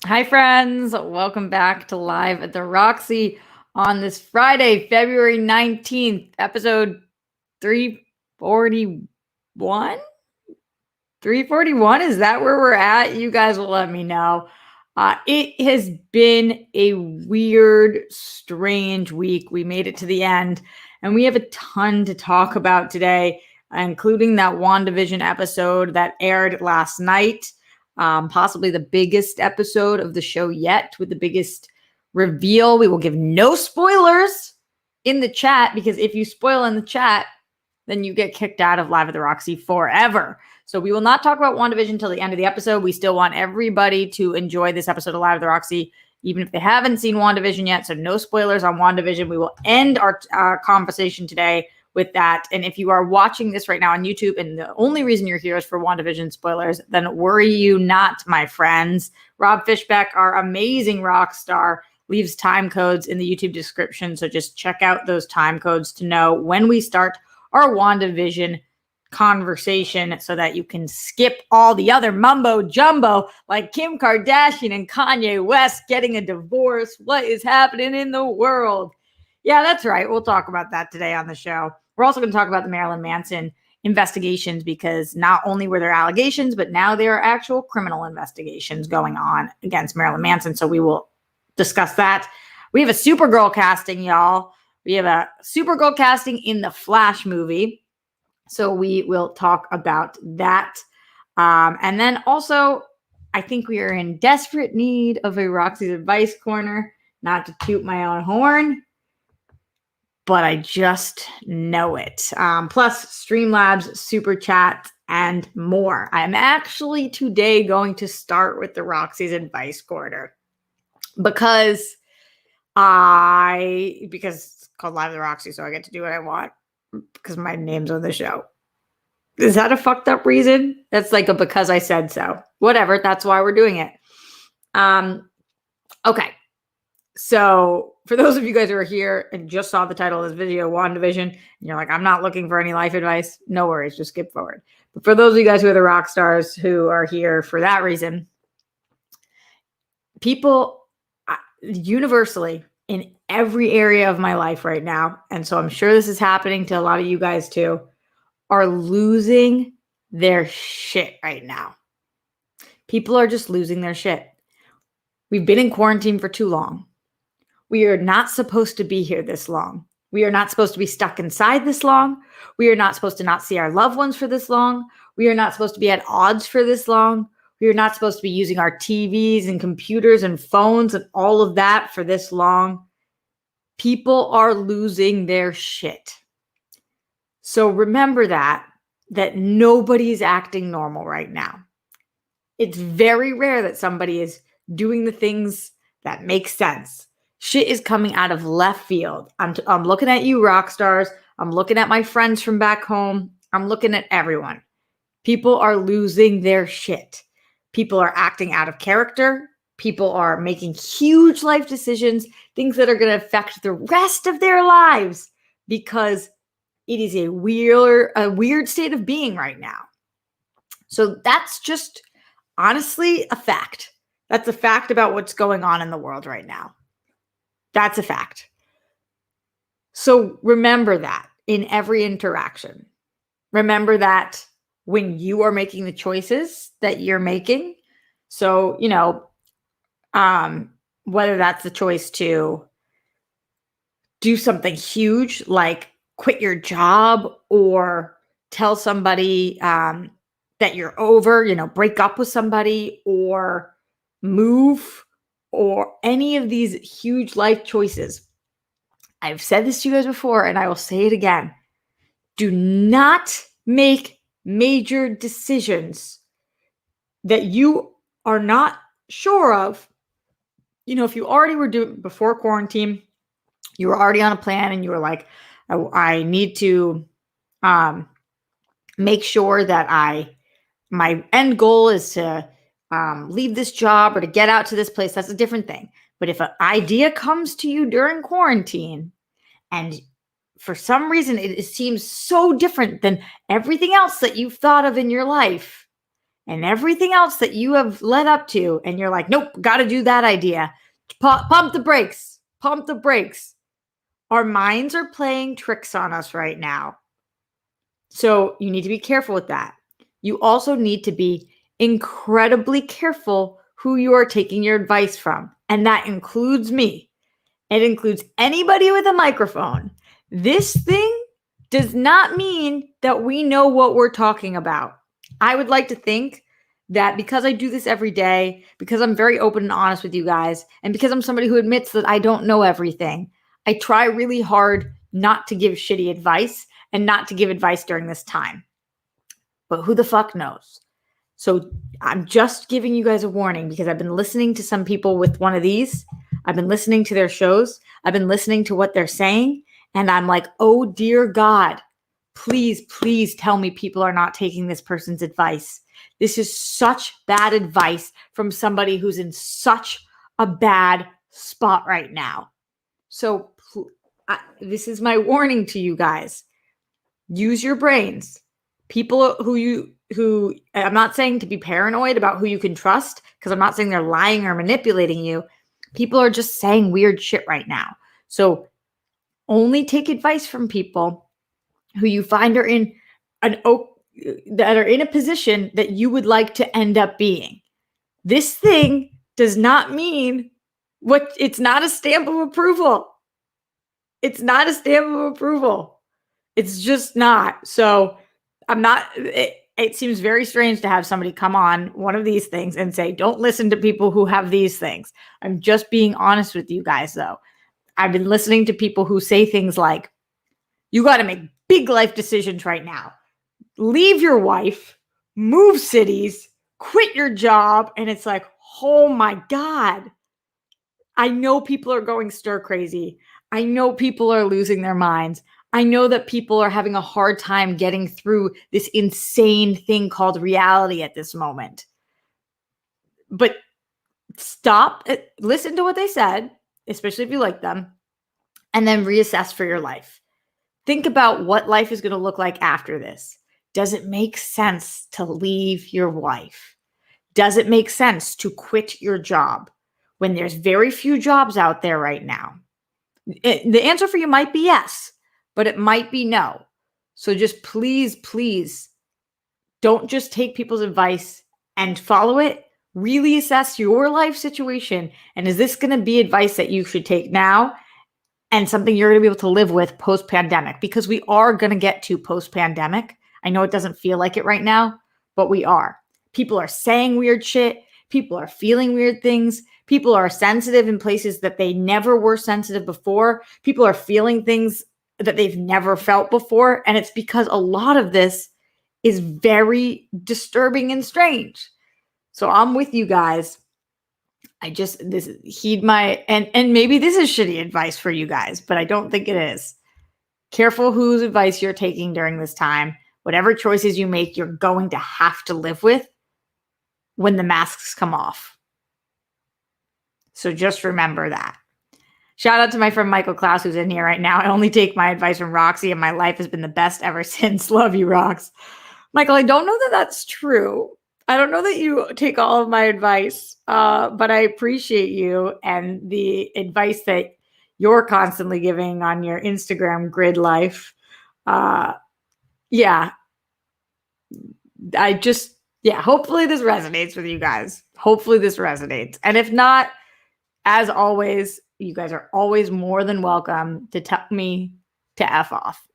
Hi, friends. Welcome back to Live at the Roxy on this Friday, February 19th, episode 341? 341? Is that where we're at? You guys will let me know. It has been a weird, strange week. We made it to the end, and we have a ton to talk about today, including that WandaVision episode that aired last night. Possibly the biggest episode of the show yet, with the biggest reveal. We will give no spoilers in the chat, because if you spoil in the chat, then you get kicked out of Live at the Roxy forever. So we will not talk about WandaVision until the end of the episode. We still want everybody to enjoy this episode of Live at the Roxy, even if they haven't seen WandaVision yet. So no spoilers on WandaVision. We will end our conversation today with that. And if you are watching this right now on YouTube and the only reason you're here is for WandaVision spoilers, then worry you not, my friends. Rob Fishbeck, our amazing rock star, leaves time codes in the YouTube description. So just check out those time codes to know when we start our WandaVision conversation, so that you can skip all the other mumbo jumbo like Kim Kardashian and Kanye West getting a divorce. What is happening in the world? Yeah, that's right. We'll talk about that today on the show. We're also going to talk about the Marilyn Manson investigations, because not only were there allegations, but now there are actual criminal investigations going on against Marilyn Manson. So we will discuss that. We have a Supergirl casting, y'all. We have a Supergirl casting in the Flash movie. So we will talk about that. And then also, I think we are in desperate need of a Roxy's Advice Corner. Not to toot my own horn, but I just know it. Plus Streamlabs, Super Chat, and more. I'm actually today going to start with the Roxy's Advice Corner, because it's called Live at the Roxy, so I get to do what I want because my name's on the show. Is that a fucked up reason? That's like a because I said so. Whatever, that's why we're doing it. Okay. So for those of you guys who are here and just saw the title of this video, WandaVision, and you're like, I'm not looking for any life advice, no worries, just skip forward. But for those of you guys who are the rock stars who are here for that reason, people universally in every area of my life right now, and so I'm sure this is happening to a lot of you guys too, are losing their shit right now. People are just losing their shit. We've been in quarantine for too long. We are not supposed to be here this long. We are not supposed to be stuck inside this long. We are not supposed to not see our loved ones for this long. We are not supposed to be at odds for this long. We are not supposed to be using our TVs and computers and phones and all of that for this long. People are losing their shit. So remember that nobody's acting normal right now. It's very rare that somebody is doing the things that make sense. Shit is coming out of left field. I'm looking at you, rock stars. I'm looking at my friends from back home. I'm looking at everyone. People are losing their shit. People are acting out of character. People are making huge life decisions, things that are going to affect the rest of their lives, because it is a weird state of being right now. So that's just honestly a fact. That's a fact about what's going on in the world right now. That's a fact. So remember that in every interaction. Remember that when you are making the choices that you're making. So, whether that's the choice to do something huge, like quit your job or tell somebody that you're over, break up with somebody or move, or any of these huge life choices. I've said this to you guys before, and I will say it again. Do not make major decisions that you are not sure of. If you already were doing before quarantine, you were already on a plan and you were like, I need to make sure that my end goal is to leave this job or to get out to this place. That's a different thing. But if an idea comes to you during quarantine and for some reason it seems so different than everything else that you've thought of in your life and everything else that you have led up to, and you're like, nope, got to do that idea. Pump the brakes. Pump the brakes. Our minds are playing tricks on us right now. So you need to be careful with that. You also need to be incredibly careful who you are taking your advice from. And that includes me. It includes anybody with a microphone. This thing does not mean that we know what we're talking about. I would like to think that because I do this every day, because I'm very open and honest with you guys, and because I'm somebody who admits that I don't know everything, I try really hard not to give shitty advice and not to give advice during this time. But who the fuck knows? So I'm just giving you guys a warning because I've been listening to some people with one of these. I've been listening to their shows. I've been listening to what they're saying. And I'm like, oh, dear God, please, please tell me people are not taking this person's advice. This is such bad advice from somebody who's in such a bad spot right now. So this is my warning to you guys. Use your brains. People who I'm not saying to be paranoid about who you can trust, because I'm not saying they're lying or manipulating you. People are just saying weird shit right now. So only take advice from people who you find are in a position that you would like to end up being. This thing does not mean it's not a stamp of approval. It's not a stamp of approval. It's just not. So it seems very strange to have somebody come on one of these things and say, don't listen to people who have these things. I'm just being honest with you guys, though. I've been listening to people who say things like, you got to make big life decisions right now. Leave your wife, move cities, quit your job. And it's like, oh my God. I know people are going stir crazy. I know people are losing their minds. I know that people are having a hard time getting through this insane thing called reality at this moment. But stop, listen to what they said, especially if you like them, and then reassess for your life. Think about what life is going to look like after this. Does it make sense to leave your wife? Does it make sense to quit your job when there's very few jobs out there right now? The answer for you might be yes, but it might be no. So just please, please don't just take people's advice and follow it. Really assess your life situation. And is this going to be advice that you should take now and something you're going to be able to live with post-pandemic? Because we are going to get to post-pandemic. I know it doesn't feel like it right now, but we are. People are saying weird shit. People are feeling weird things. People are sensitive in places that they never were sensitive before. People are feeling things that they've never felt before. And it's because a lot of this is very disturbing and strange. So I'm with you guys. Heed my, and maybe this is shitty advice for you guys, but I don't think it is. Careful whose advice you're taking during this time. Whatever choices you make, you're going to have to live with when the masks come off. So just remember that. Shout out to my friend Michael Klaus, who's in here right now. I only take my advice from Roxy, and my life has been the best ever since. Love you, Rox. Michael, I don't know that that's true. I don't know that you take all of my advice, but I appreciate you and the advice that you're constantly giving on your Instagram grid life. Yeah. Hopefully this resonates with you guys. Hopefully this resonates. And if not, as always, you guys are always more than welcome to tell me to F off.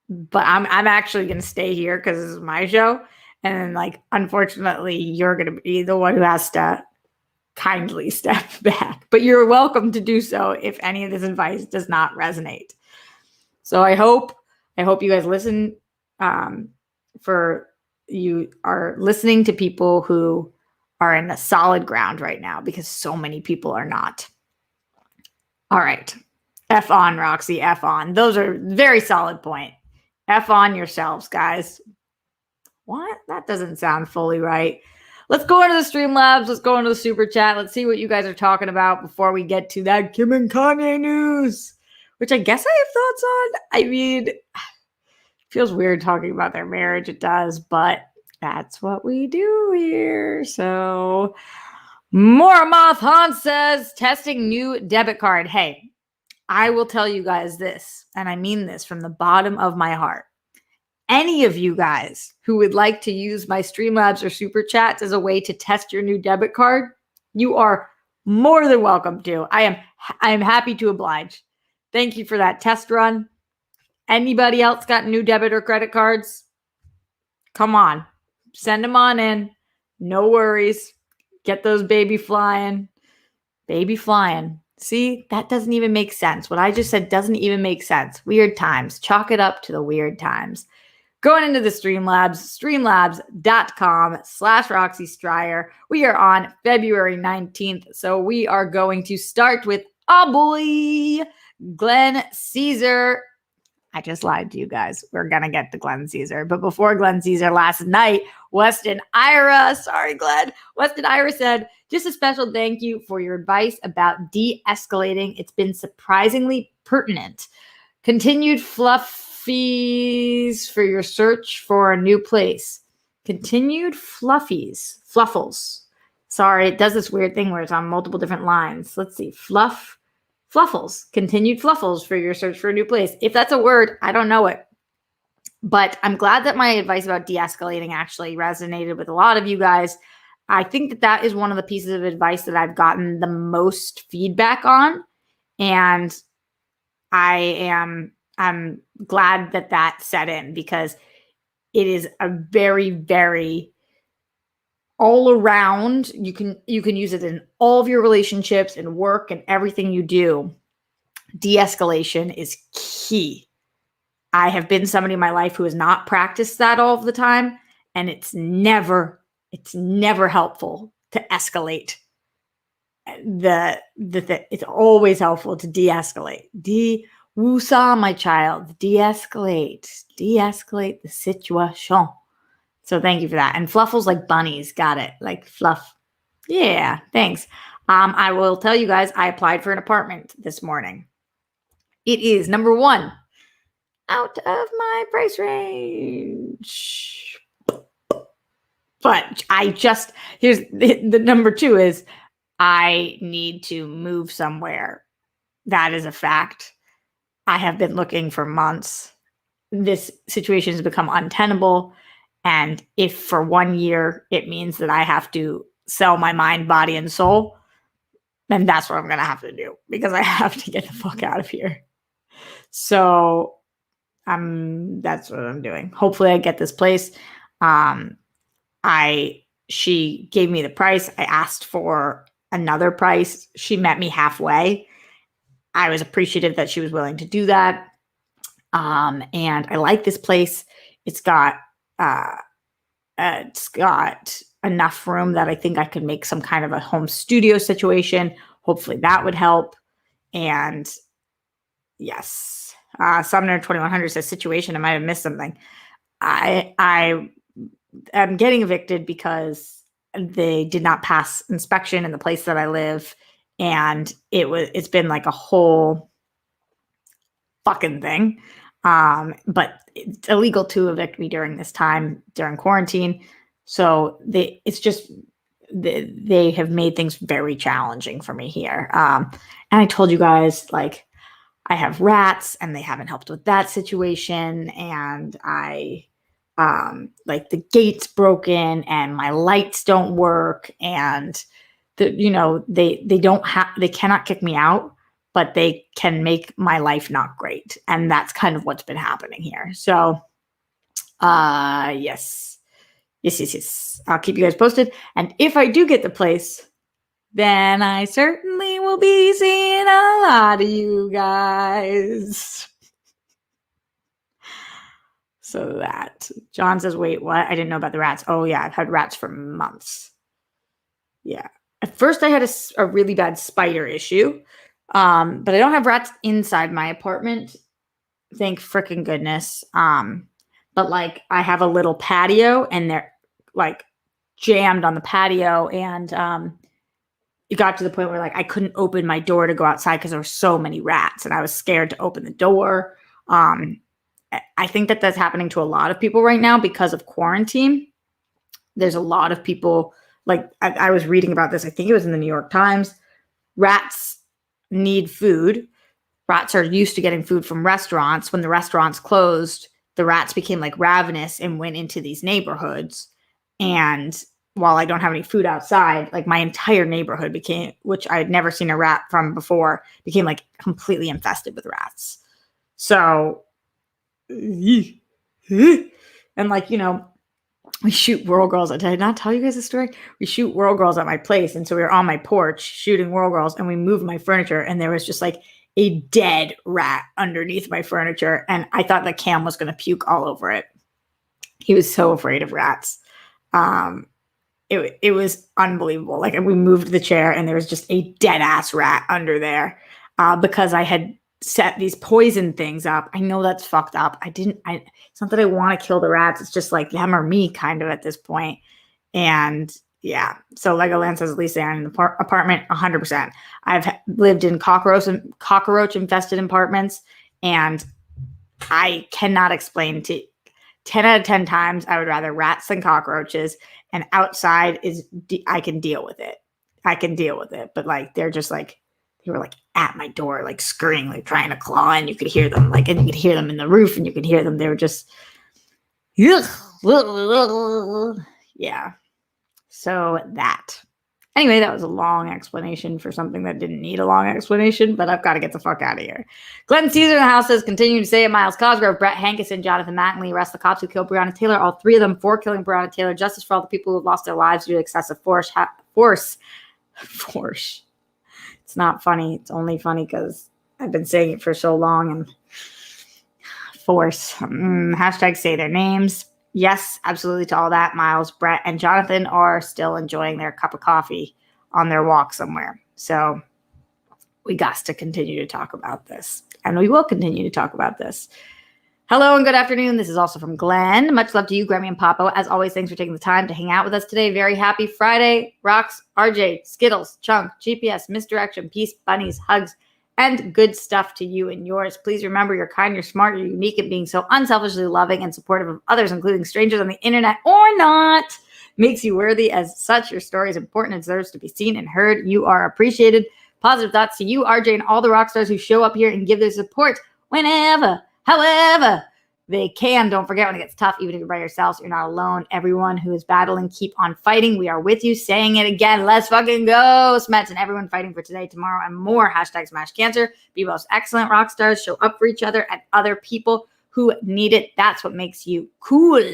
But I'm actually going to stay here because this is my show. And then, unfortunately, you're going to be the one who has to kindly step back. But you're welcome to do so if any of this advice does not resonate. So I hope you guys listen. You are listening to people who are in a solid ground right now, because so many people are not. All right. F on, Roxy. F on. Those are very solid point. F on yourselves, guys. What? That doesn't sound fully right. Let's go into the Streamlabs. Let's go into the super chat. Let's see what you guys are talking about before we get to that Kim and Kanye news, which I guess I have thoughts on. I mean, it feels weird talking about their marriage. It does, but that's what we do here. So, Moramoth Han says, testing new debit card. Hey, I will tell you guys this, and I mean this from the bottom of my heart. Any of you guys who would like to use my Streamlabs or Super Chats as a way to test your new debit card, you are more than welcome to. I am happy to oblige. Thank you for that test run. Anybody else got new debit or credit cards? Come on. Send them on in. No worries. Get those baby flying. Baby flying. See, that doesn't even make sense. What I just said doesn't even make sense. Weird times. Chalk it up to the weird times. Going into the Streamlabs, streamlabs.com/Roxy Stryer. We are on February 19th. So we are going to start with boy, Glenn Caesar. I just lied to you guys. We're going to get to Glenn Caesar. But before Glenn Caesar last night, Weston Ira, sorry, Glenn. Weston Ira said, just a special thank you for your advice about de-escalating. It's been surprisingly pertinent. Continued fluffies for your search for a new place. Continued fluffles. Sorry, it does this weird thing where it's on multiple different lines. Let's see. Fluffles. Continued fluffles for your search for a new place. If that's a word, I don't know it. But I'm glad that my advice about de-escalating actually resonated with a lot of you guys. I think that is one of the pieces of advice that I've gotten the most feedback on. And I'm glad that set in, because it is a very, very all around. You can use it in all of your relationships and work and everything you do. De-escalation is key. I have been somebody in my life who has not practiced that all of the time, and it's never helpful to escalate. It's always helpful to de-escalate. Woosah, my child. De-escalate the situation. So thank you for that. And fluffles like bunnies. Got it. Like fluff. Yeah, thanks. I will tell you guys, I applied for an apartment this morning. It is number 1 out of my price range. But here's the number 2 is I need to move somewhere. That is a fact. I have been looking for months. This situation has become untenable. And if for 1 year it means that I have to sell my mind, body, and soul, then that's what I'm going to have to do, because I have to get the fuck out of here. So that's what I'm doing. Hopefully I get this place. She gave me the price. I asked for another price. She met me halfway. I was appreciative that she was willing to do that. And I like this place. It's got enough room that I think I could make some kind of a home studio situation. Hopefully that would help. And yes, Sumner 2100 says situation. I might have missed something. I am getting evicted because they did not pass inspection in the place that I live, and it's been like a whole fucking thing. But it's illegal to evict me during this time, during quarantine. So they have made things very challenging for me here. And I told you guys, like, I have rats and they haven't helped with that situation. And like the gate's broken and my lights don't work, and they cannot kick me out, but they can make my life not great. And that's kind of what's been happening here. So, yes. I'll keep you guys posted. And if I do get the place, then I certainly will be seeing a lot of you guys. So that. John says, wait, what? I didn't know about the rats. Oh, yeah, I've had rats for months. Yeah. At first, I had a really bad spider issue, but I don't have rats inside my apartment. Thank frickin' goodness. but like I have a little patio and they're like jammed on the patio, and it got to the point where like I couldn't open my door to go outside because there were so many rats and I was scared to open the door. I think that that's happening to a lot of people right now because of quarantine. There's a lot of people, like I was reading about this, I think it was in the New York Times. Rats need food. Rats are used to getting food from restaurants. When the restaurants closed, the rats became like ravenous and went into these neighborhoods. And while I don't have any food outside, like my entire neighborhood became, which I had never seen a rat from before, became like completely infested with rats. So, and like, you know, we shoot World Girls. Did I not tell you guys the story? We shoot World Girls at my place. And so we were on my porch shooting World Girls, and we moved my furniture, and there was just like a dead rat underneath my furniture. And I thought that Cam was going to puke all over it. He was so afraid of rats. It was unbelievable. Like we moved the chair and there was just a dead ass rat under there because I had set these poison things up. I know that's fucked up. It's not that I want to kill the rats. It's just like them or me kind of at this point. And yeah, so Legoland says at least they're in the apartment 100%. I've lived in cockroach infested apartments, and I cannot explain to 10 out of 10 times I would rather rats than cockroaches. And outside I can deal with it. But like they were like at my door, like scurrying, like trying to claw, and you could hear them, like, and you could hear them in the roof, and you could hear them. They were just, yeah. So that. Anyway, that was a long explanation for something that didn't need a long explanation, but I've got to get the fuck out of here. Glenn Caesar in the house says, continue to say it. Miles Cosgrove, Brett Hankerson, Jonathan Mattingly arrest the cops who killed Breonna Taylor. All three of them for killing Breonna Taylor. Justice for all the people who have lost their lives due to excessive force. It's not funny. It's only funny because I've been saying it for so long. And force. Hashtag say their names. Yes, absolutely to all that. Miles, Brett, and Jonathan are still enjoying their cup of coffee on their walk somewhere. So we got to continue to talk about this. And we will continue to talk about this. Hello and good afternoon. This is also from Glenn. Much love to you, Grammy and Papo. As always, thanks for taking the time to hang out with us today. Very happy Friday. Rocks, RJ, Skittles, Chunk, GPS, Misdirection, Peace, Bunnies, Hugs, and good stuff to you and yours. Please remember you're kind, you're smart, you're unique, and being so unselfishly loving and supportive of others, including strangers on the internet or not, makes you worthy. As such, your story is important and deserves to be seen and heard. You are appreciated. Positive thoughts to you, RJ, and all the rock stars who show up here and give their support whenever, however they can. Don't forget, when it gets tough, even if you're by yourselves, you're not alone. Everyone who is battling, keep on fighting. We are with you. Saying it again. Let's fucking go, Smets, and everyone fighting for today, tomorrow, and more. Hashtag smash cancer. Be most excellent rock stars. Show up for each other and other people who need it. That's what makes you cool.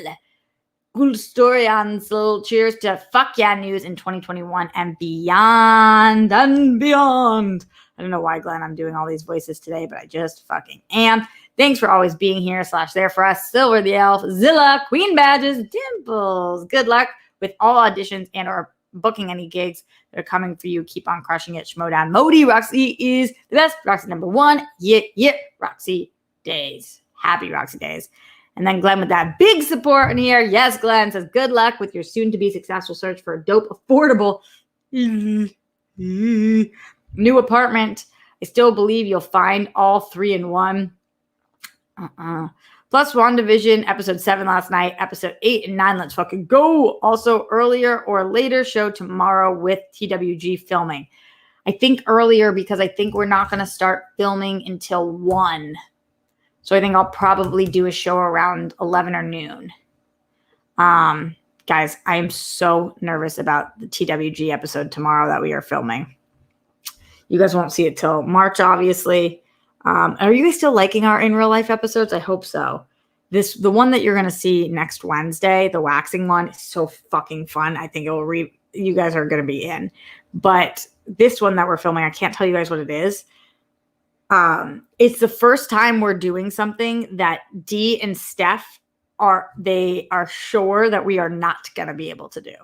Cool story on little cheers to fuck yeah news in 2021 and beyond and beyond. I don't know why, Glenn, I'm doing all these voices today, but I just fucking am. Thanks for always being here / there for us. Silver the Elf, Zilla, Queen Badges, Dimples. Good luck with all auditions and or booking any gigs that are coming for you. Keep on crushing it. Schmodown Modi. Roxy is the best. Roxy #1. Yeah. Roxy days. Happy Roxy days. And then Glenn with that big support in here. Yes, Glenn says, good luck with your soon-to-be successful search for a dope, affordable new apartment. I still believe you'll find all 3 in one. Plus WandaVision, episode 7 last night, episode 8 and 9. Let's fucking go. Also, earlier or later show tomorrow with TWG filming. I think earlier because I think we're not going to start filming until 1. So I think I'll probably do a show around 11 or noon. Guys, I am so nervous about the TWG episode tomorrow that we are filming. You guys won't see it till March, obviously. Are you guys still liking our in real life episodes? I hope so. The one that you're going to see next Wednesday, the waxing one, is so fucking fun. I think you guys are going to be in. But this one that we're filming, I can't tell you guys what it is. It's the first time we're doing something that Dee and Steph are sure that we are not going to be able to do.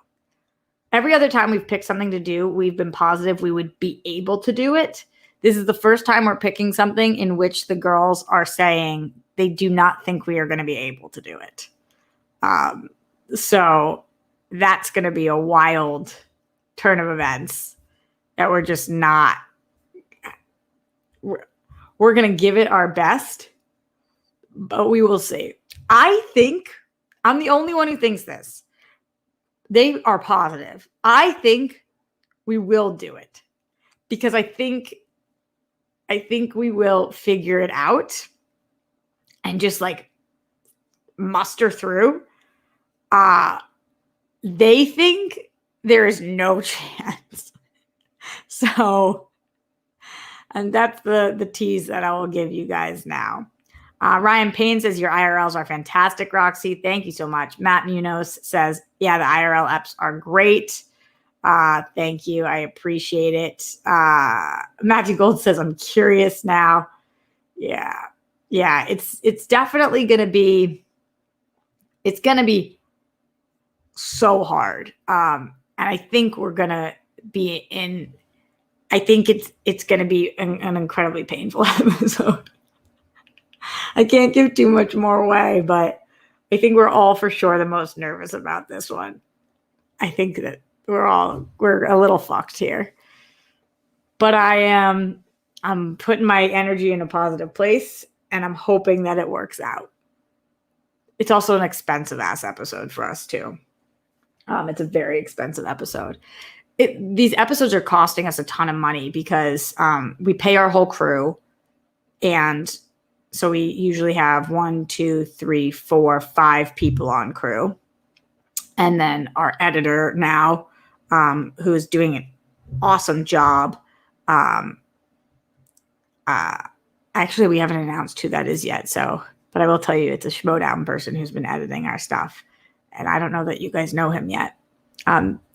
Every other time we've picked something to do, we've been positive we would be able to do it. This is the first time we're picking something in which the girls are saying they do not think we are going to be able to do it. So that's going to be a wild turn of events that we're just not. We're going to give it our best, but we will see. I think I'm the only one who thinks this. They are positive. I think we will do it because I think we will figure it out and just like muster through. They think there is no chance. So, and that's the tease that I will give you guys now. Ryan Payne says, your IRLs are fantastic, Roxy. Thank you so much. Matt Munoz says, yeah, the IRL apps are great. Thank you. I appreciate it. Matthew Gold says, I'm curious now. Yeah. It's definitely going to be, it's going to be so hard. And I think we're going to be in, I think it's going to be an incredibly painful episode. I can't give too much more away, but I think we're all for sure the most nervous about this one. I think that we're a little fucked here. But I'm putting my energy in a positive place, and I'm hoping that it works out. It's also an expensive ass episode for us too. It's a very expensive episode. These episodes are costing us a ton of money because we pay our whole crew, and so we usually have 1, 2, 3, 4, 5 people on crew. And then our editor now, who is doing an awesome job. Actually, we haven't announced who that is yet. But I will tell you, it's a Schmodown person who's been editing our stuff. And I don't know that you guys know him yet.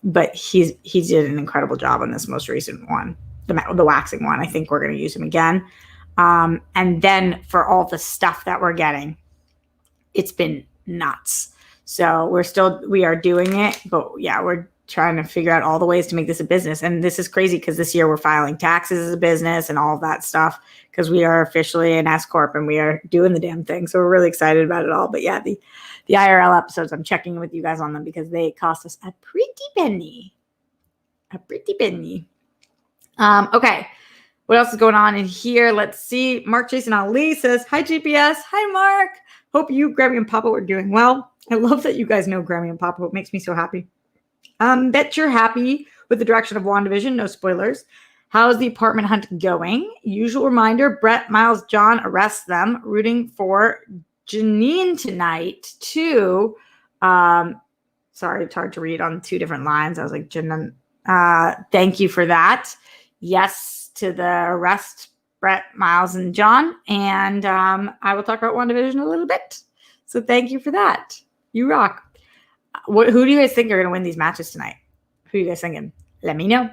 But he did an incredible job on this most recent one, the waxing one. I think we're going to use him again. And then for all the stuff that we're getting, it's been nuts. So we are doing it, but yeah, we're trying to figure out all the ways to make this a business. And this is crazy because this year we're filing taxes as a business and all of that stuff because we are officially an S Corp and we are doing the damn thing. So we're really excited about it all. But yeah, the IRL episodes, I'm checking in with you guys on them because they cost us a pretty penny. Okay. What else is going on in here? Let's see. Mark Jason Ali says, hi, GPS. Hi, Mark. Hope you, Grammy, and Papa are doing well. I love that you guys know Grammy and Papa. It makes me so happy. Bet you're happy with the direction of WandaVision. No spoilers. How's the apartment hunt going? Usual reminder, Brett, Miles, John arrest them. Rooting for Janine tonight, too. Sorry, it's hard to read on 2 different lines. I was like, Janine. Thank you for that. Yes to the arrest, Brett, Miles, and John. And I will talk about WandaVision a little bit. So thank you for that. You rock. Who do you guys think are going to win these matches tonight? Who are you guys thinking? Let me know.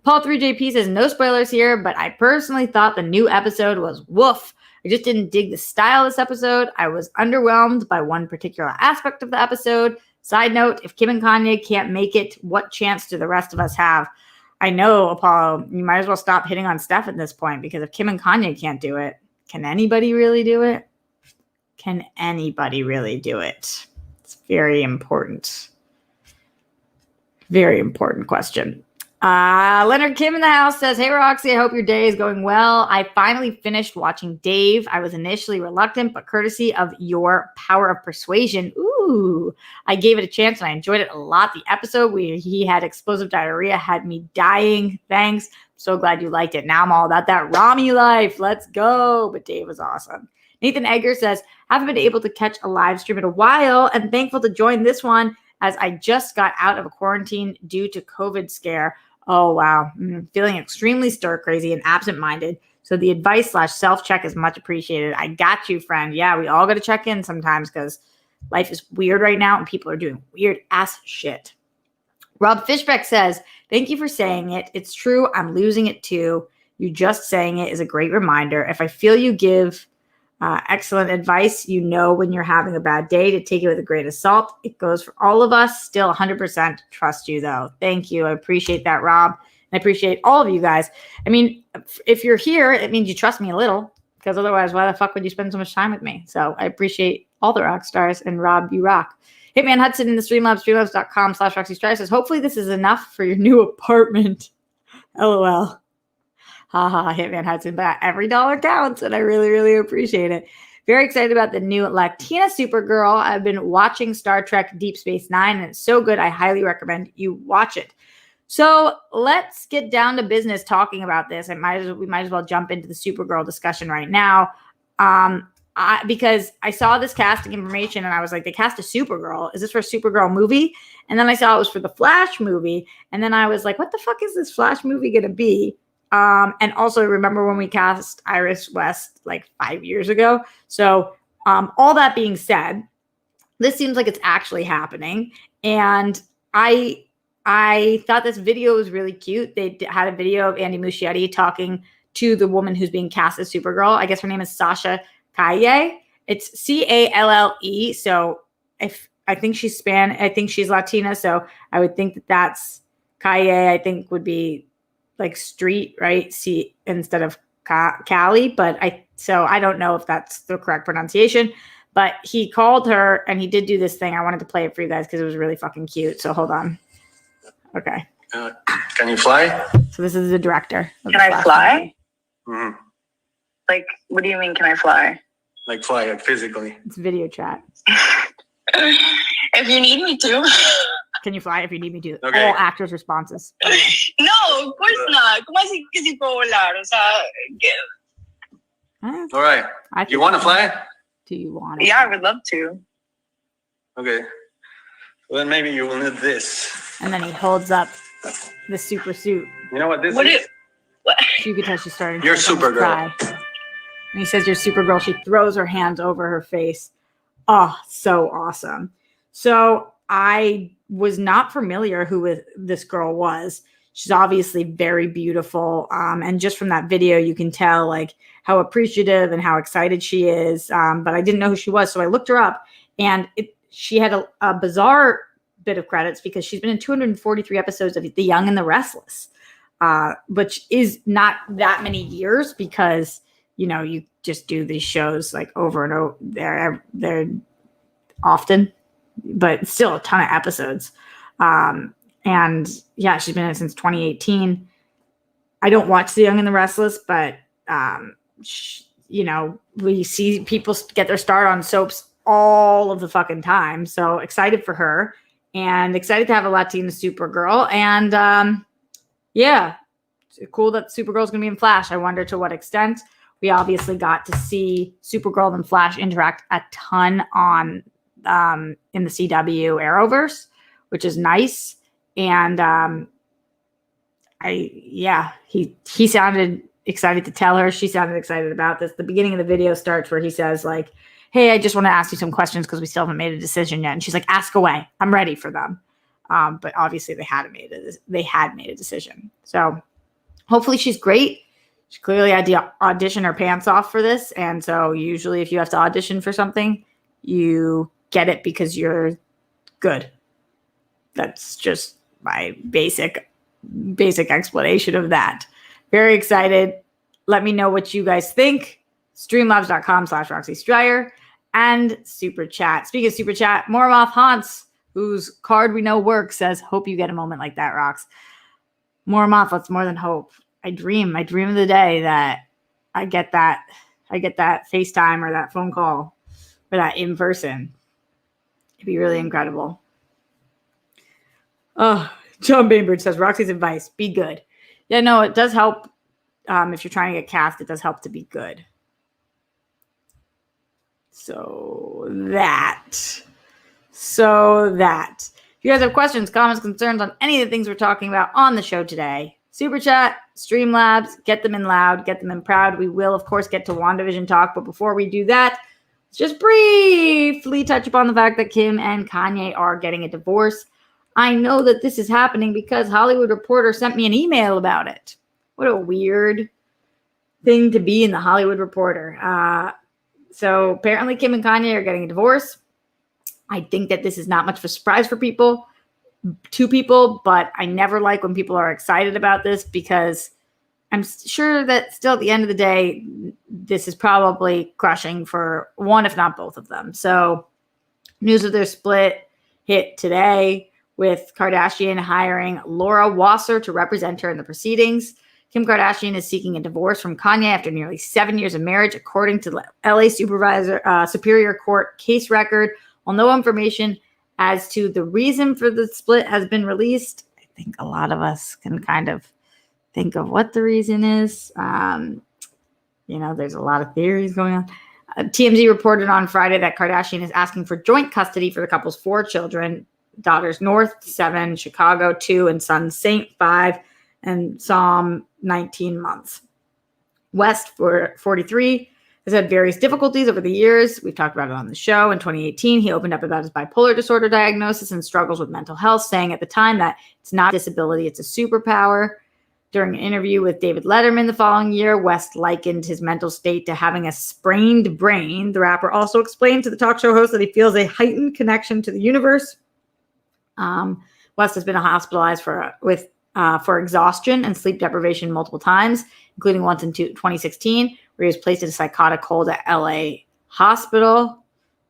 Paul 3JP says, no spoilers here, but I personally thought the new episode was woof. I just didn't dig the style of this episode. I was underwhelmed by one particular aspect of the episode. Side note, if Kim and Kanye can't make it, what chance do the rest of us have? I know, Apollo, you might as well stop hitting on Steph at this point because if Kim and Kanye can't do it, can anybody really do it? Can anybody really do it? It's very important. Very important question. Leonard Kim in the house says, hey, Roxy, I hope your day is going well. I finally finished watching Dave. I was initially reluctant, but courtesy of your power of persuasion, I gave it a chance and I enjoyed it a lot. The episode where he had explosive diarrhea had me dying. Thanks. So glad you liked it. Now I'm all about that Rami life. Let's go. But Dave was awesome. Nathan Egger says, haven't been able to catch a live stream in a while and thankful to join this one as I just got out of a quarantine due to COVID scare. Oh, wow. Feeling extremely stir crazy and absent-minded. So the advice / self-check is much appreciated. I got you, friend. Yeah, we all got to check in sometimes because life is weird right now and people are doing weird ass shit. Rob Fishbeck says, thank you for saying it. It's true. I'm losing it too. You just saying it is a great reminder. If I feel you give excellent advice, you know when you're having a bad day to take it with a grain of salt. It goes for all of us. Still 100% trust you, though. Thank you. I appreciate that, Rob. And I appreciate all of you guys. I mean, if you're here, it means you trust me a little because otherwise, why the fuck would you spend so much time with me? So I appreciate all the rock stars, and Rob, you rock. Hitman Hudson in the Streamlabs, streamlabs.com/Roxy Strife says, hopefully this is enough for your new apartment. LOL. Haha, Hitman Hudson, but every dollar counts, and I really, really appreciate it. Very excited about the new Latina Supergirl. I've been watching Star Trek Deep Space Nine, and it's so good. I highly recommend you watch it. So let's get down to business talking about this. We might as well jump into the Supergirl discussion right now. Because I saw this casting information and I was like, they cast a Supergirl. Is this for a Supergirl movie? And then I saw it was for the Flash movie. And then I was like, what the fuck is this Flash movie going to be? And also remember when we cast Iris West like 5 years ago. So all that being said, this seems like it's actually happening. And I thought this video was really cute. They had a video of Andy Muschietti talking to the woman who's being cast as Supergirl. I guess her name is Sasha Calle. It's Calle. So I think she's I think she's Latina. So I would think that that's Calle. I think would be like street, right? C instead of Cali. But I don't know if that's the correct pronunciation. But he called her and he did do this thing. I wanted to play it for you guys because it was really fucking cute. So hold on. Okay. Can you fly? So this is the director. Can I fly? Mm-hmm. Like, what do you mean, can I fly? Like fly, like physically. It's video chat. If you need me to. Can you fly if you need me to? Okay. All actors' responses. No, of course not. ¿Cómo así que si puedo volar? O sea, All right. You want to fly? Do you want to? yeah, I would love to. Okay. Well, then maybe you will need this. And then he holds up the super suit. You know what this What is? it? What? You could tell she's starting to You're almost Supergirl. cry. And he says, you're Supergirl. She throws her hands over her face. Oh, so awesome. So I was not familiar who this girl was. She's obviously very beautiful. And just from that video, you can tell like how appreciative and how excited she is. But I didn't know who she was. So I looked her up, and she had a bizarre bit of credits because she's been in 243 episodes of The Young and the Restless, which is not that many years because, you know, you just do these shows like over and over. They're often, but still a ton of episodes. And yeah, she's been in it since 2018. I don't watch The Young and the Restless, but you know, we see people get their start on soaps all of the fucking time. So excited for her and excited to have a Latina Supergirl. And yeah, it's cool that Supergirl's going to be in Flash. I wonder to what extent. We obviously got to see Supergirl and Flash interact a ton on in the CW Arrowverse, which is nice. And he sounded excited to tell her. She sounded excited about this. The beginning of the video starts where he says like, hey, I just want to ask you some questions because we still haven't made a decision yet. And she's like, ask away. I'm ready for them. But obviously they had made a decision. So hopefully she's great. She clearly had to audition her pants off for this. And so usually if you have to audition for something, you get it because you're good. That's just my basic explanation of that. Very excited. Let me know what you guys think. Streamlabs.com/Roxy Strife and Super Chat. Speaking of Super Chat, Mormoth Haunts, whose card we know works, says, hope you get a moment like that, Rox. Mormoth, that's more than hope. I dream of the day that I get that FaceTime or that phone call or that in person. It'd be really incredible. Oh, John Bainbridge says, Roxy's advice, be good. Yeah, no, it does help. If you're trying to get cast, it does help to be good. So that. If you guys have questions, comments, concerns on any of the things we're talking about on the show today, Super Chat, Streamlabs, get them in loud, get them in proud. We will, of course, get to WandaVision talk. But before we do that, let's just briefly touch upon the fact that Kim and Kanye are getting a divorce. I know that this is happening because Hollywood Reporter sent me an email about it. What a weird thing to be in the Hollywood Reporter. So apparently Kim and Kanye are getting a divorce. I think that this is not much of a surprise for two people, but I never like when people are excited about this because I'm sure that still at the end of the day, this is probably crushing for one, if not both of them. So news of their split hit today with Kardashian hiring Laura Wasser to represent her in the proceedings. Kim Kardashian is seeking a divorce from Kanye after nearly 7 years of marriage, according to the LA Superior Court case record. While no information as to the reason for the split has been released, I think a lot of us can kind of think of what the reason is. There's a lot of theories going on. TMZ reported on Friday that Kardashian is asking for joint custody for the couple's 4 children, daughters North, 7, Chicago, 2, and son Saint, 5, and Psalm, 19 months. West, 43, has had various difficulties over the years. We've talked about it on the show. In 2018, he opened up about his bipolar disorder diagnosis and struggles with mental health, saying at the time that it's not a disability, it's a superpower. During an interview with David Letterman the following year, West likened his mental state to having a sprained brain. The rapper also explained to the talk show host that he feels a heightened connection to the universe. West has been hospitalized for exhaustion and sleep deprivation multiple times, including once in 2016, where he was placed in a psychotic hold at an LA hospital.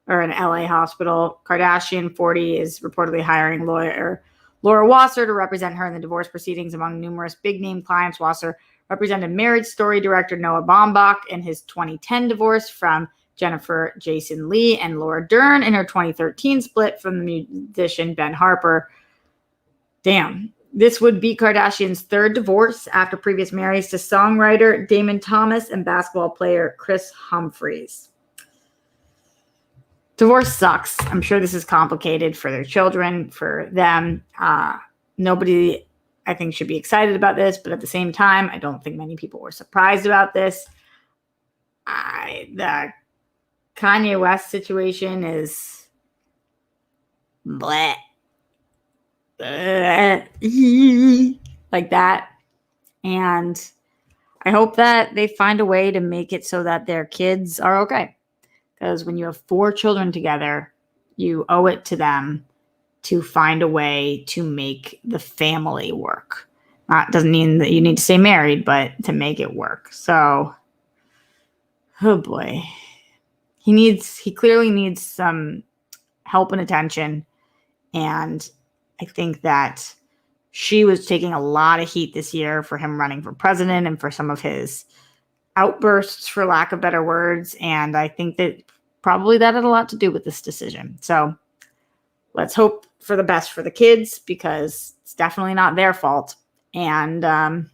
Kardashian, 40, is reportedly hiring lawyer Laura Wasser to represent her in the divorce proceedings. Among numerous big-name clients, Wasser represented Marriage Story director Noah Baumbach in his 2010 divorce from Jennifer Jason Leigh and Laura Dern in her 2013 split from the musician Ben Harper. Damn. This would be Kardashian's 3rd divorce after previous marriages to songwriter Damon Thomas and basketball player Chris Humphries. Divorce sucks. I'm sure this is complicated for their children, for them. Nobody, I think, should be excited about this, but at the same time, I don't think many people were surprised about this. The Kanye West situation is bleh. Like that. And I hope that they find a way to make it so that their kids are okay. Because when you have 4 children together, you owe it to them to find a way to make the family work. Doesn't mean that you need to stay married, but to make it work. So, oh boy. He clearly needs some help and attention. And I think that she was taking a lot of heat this year for him running for president and for some of his outbursts, for lack of better words. And I think that probably that had a lot to do with this decision. So let's hope for the best for the kids, because it's definitely not their fault. And I'll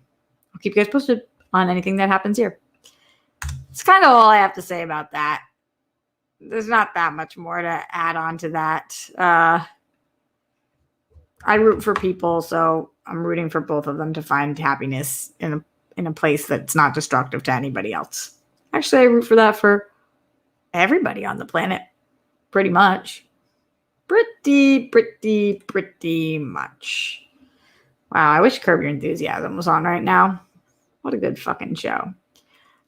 keep you guys posted on anything that happens here. It's kind of all I have to say about that. There's not that much more to add on to that. I root for people, so I'm rooting for both of them to find happiness in a place that's not destructive to anybody else. Actually, I root for that for everybody on the planet, pretty much. Pretty much. Wow, I wish Curb Your Enthusiasm was on right now. What a good fucking show.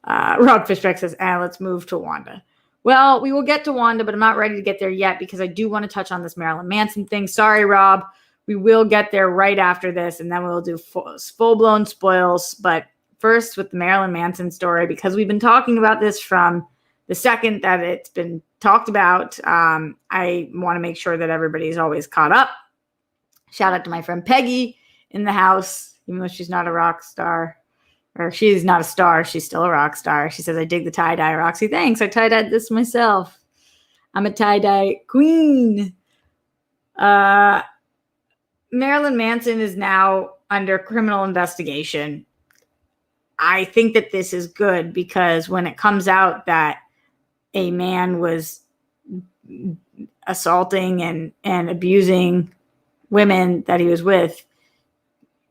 Rob Fishbeck says, let's move to Wanda. Well, we will get to Wanda, but I'm not ready to get there yet because I do want to touch on this Marilyn Manson thing. Sorry, Rob. We will get there right after this, and then we'll do full-blown spoils. But first, with the Marilyn Manson story, because we've been talking about this from the second that it's been talked about, I want to make sure that everybody's always caught up. Shout out to my friend Peggy in the house, even though she's not a rock star. Or she's not a star, she's still a rock star. She says, I dig the tie-dye, Roxy. Thanks, I tie-dyed this myself. I'm a tie-dye queen. Marilyn Manson is now under criminal investigation. I think that this is good because when it comes out that a man was assaulting and abusing women that he was with,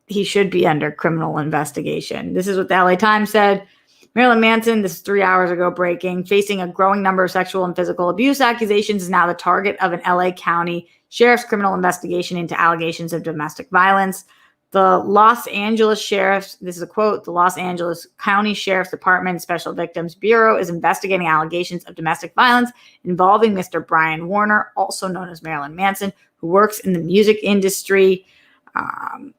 he should be under criminal investigation. This is what the LA Times said. Marilyn Manson, this is 3 hours ago breaking, facing a growing number of sexual and physical abuse accusations, is now the target of an LA County Sheriff's criminal investigation into allegations of domestic violence. The Los Angeles Sheriff's, this is a quote, the Los Angeles County Sheriff's Department Special Victims Bureau is investigating allegations of domestic violence involving Mr. Brian Warner, also known as Marilyn Manson, who works in the music industry.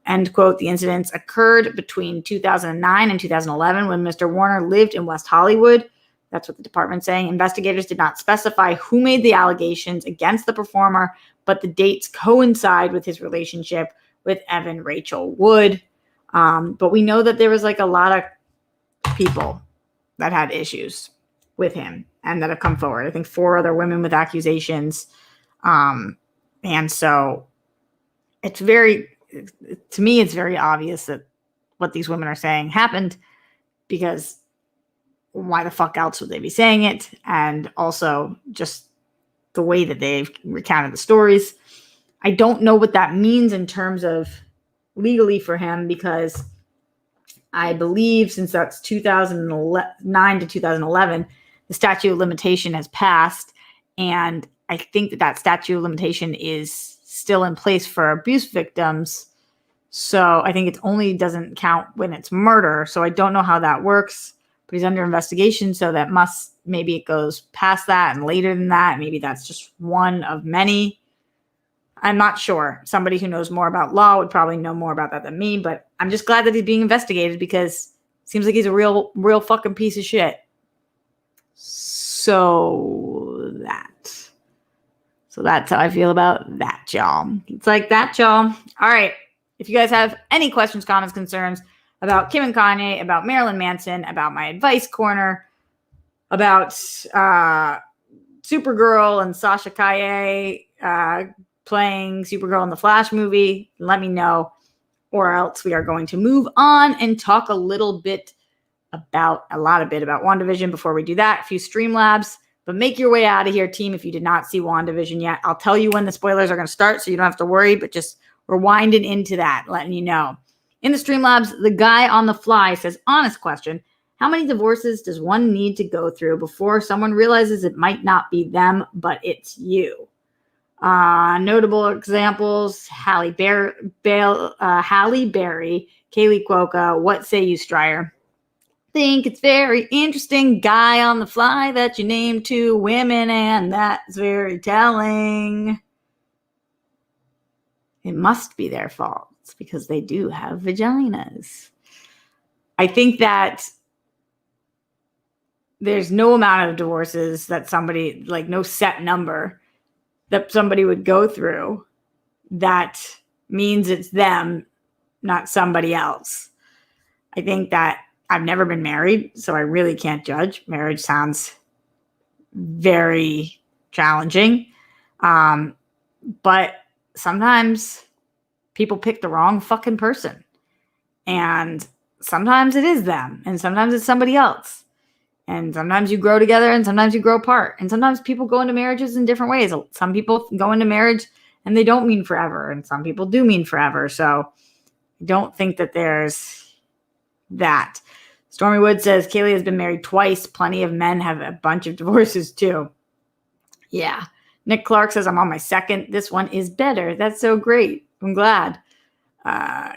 End quote. The incidents occurred between 2009 and 2011 when Mr. Warner lived in West Hollywood. That's what the department's saying. Investigators did not specify who made the allegations against the performer, but the dates coincide with his relationship with Evan Rachel Wood. But we know that there was like a lot of people that had issues with him and that have come forward. I think 4 other women with accusations. And so it's to me, it's very obvious that what these women are saying happened, because why the fuck else would they be saying it? And also just the way that they've recounted the stories. I don't know what that means in terms of legally for him, because I believe since that's 2009 to 2011, the statute of limitation has passed. And I think that statute of limitation is still in place for abuse victims. So I think it only doesn't count when it's murder. So I don't know how that works, but he's under investigation. So that maybe it goes past that and later than that. Maybe that's just one of many. I'm not sure. Somebody who knows more about law would probably know more about that than me, but I'm just glad that he's being investigated, because it seems like he's a real fucking piece of shit. So that's how I feel about that, y'all. It's like that, y'all. All right. If you guys have any questions, comments, concerns about Kim and Kanye, about Marilyn Manson, about my advice corner, about Supergirl and Sasha Kaye playing Supergirl in the Flash movie, let me know. Or else we are going to move on and talk a bit about WandaVision. Before we do that, a few Streamlabs. But make your way out of here, team, if you did not see WandaVision yet. I'll tell you when the spoilers are going to start, so you don't have to worry, but just we're winding into that, letting you know. In the Streamlabs, the guy on the fly says, honest question, how many divorces does one need to go through before someone realizes it might not be them, but it's you? Notable examples, Halle Berry, Kaylee Cuoco, what say you, Stryer? Think it's very interesting, guy on the fly that you named 2 women, and that's very telling. It must be their fault because they do have vaginas. I think that there's no amount of divorces that somebody, like no set number that somebody would go through that means it's them, not somebody else. I think that I've never been married, so I really can't judge. Marriage sounds very challenging. But sometimes people pick the wrong fucking person. And sometimes it is them. And sometimes it's somebody else. And sometimes you grow together and sometimes you grow apart. And sometimes people go into marriages in different ways. Some people go into marriage and they don't mean forever. And some people do mean forever. So I don't think that there's that. Stormy Wood says, Kaylee has been married twice. Plenty of men have a bunch of divorces too. Yeah. Nick Clark says, I'm on my second. This one is better. That's so great. I'm glad.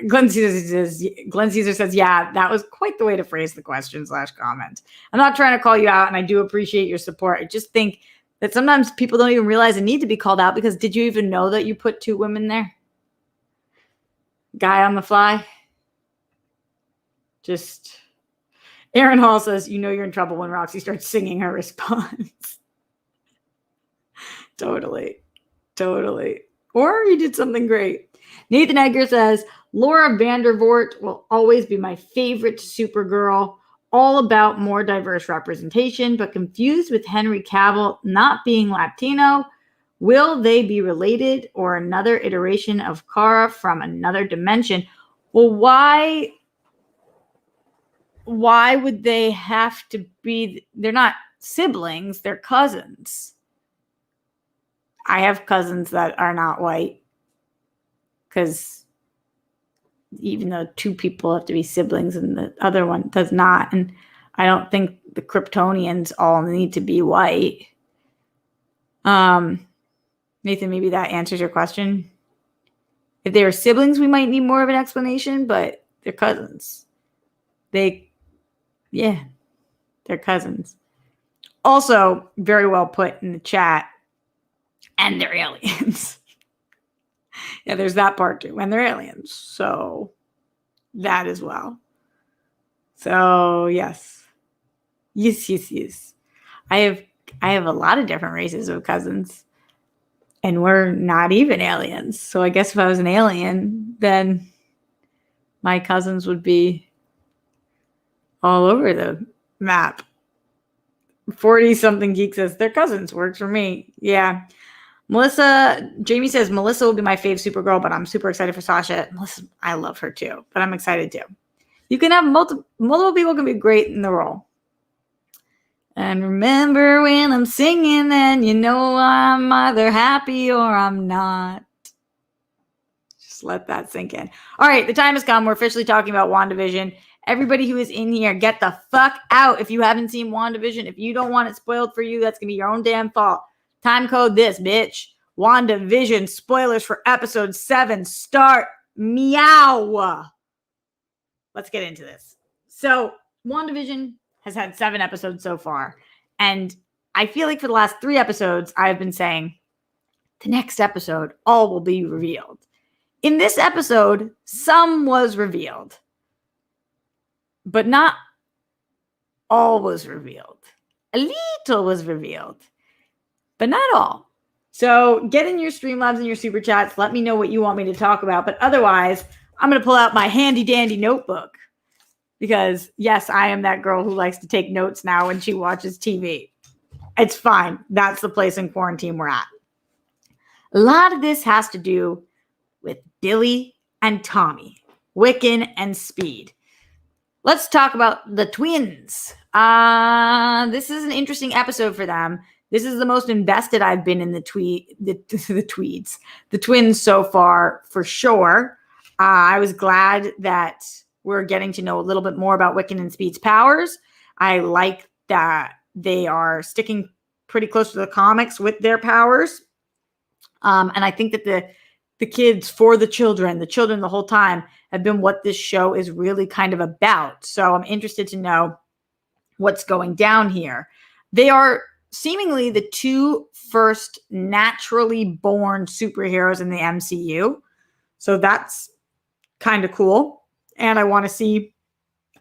Glenn Caesar says, yeah, that was quite the way to phrase the question / comment. I'm not trying to call you out, and I do appreciate your support. I just think that sometimes people don't even realize they need to be called out, because did you even know that you put 2 women there? Guy on the fly. Just... Aaron Hall says, you know you're in trouble when Roxy starts singing her response. Totally. Or you did something great. Nathan Edgar says, Laura Vandervoort will always be my favorite Supergirl. All about more diverse representation, but confused with Henry Cavill not being Latino. Will they be related or another iteration of Kara from another dimension? Well, why would they have to be? They're not siblings, they're cousins. I have cousins that are not white, because even though 2 people have to be siblings and the other one does not, and I don't think the Kryptonians all need to be white. Nathan, maybe that answers your question. If they were siblings, we might need more of an explanation, but they're cousins. They're cousins. Also, very well put in the chat, and they're aliens. Yeah, there's that part too. And they're aliens. So that as well. So yes. Yes. I have a lot of different races of cousins. And we're not even aliens. So I guess if I was an alien, then my cousins would be all over the map. 40-something geek says their cousins works for me. Yeah. Jamie says Melissa will be my fave Supergirl, but I'm super excited for Sasha. Melissa, I love her too, but I'm excited too. You can have multiple people can be great in the role. And remember when I'm singing, then you know I'm either happy or I'm not. Just let that sink in. All right, the time has come. We're officially talking about WandaVision. Everybody who is in here, get the fuck out if you haven't seen WandaVision. If you don't want it spoiled for you, that's going to be your own damn fault. Time code this, bitch. WandaVision spoilers for episode 7 start. Meow. Let's get into this. So, WandaVision has had 7 episodes so far. And I feel like for the last 3 episodes, I've been saying the next episode, all will be revealed. In this episode, some was revealed, but not all was revealed. A little was revealed, but not all. So get in your Streamlabs and your Super Chats. Let me know what you want me to talk about. But otherwise, I'm going to pull out my handy-dandy notebook because, yes, I am that girl who likes to take notes now when she watches TV. It's fine. That's the place in quarantine we're at. A lot of this has to do with Billy and Tommy, Wiccan and Speed. Let's talk about the twins. This is an interesting episode for them. This is the most invested I've been in the twins so far, for sure. I was glad that we're getting to know a little bit more about Wiccan and Speed's powers. I like that they are sticking pretty close to the comics with their powers. And I think that the kids for the children the whole time have been what this show is really kind of about. So I'm interested to know what's going down here. They are seemingly the 2 first naturally born superheroes in the MCU. So that's kind of cool. And I want to see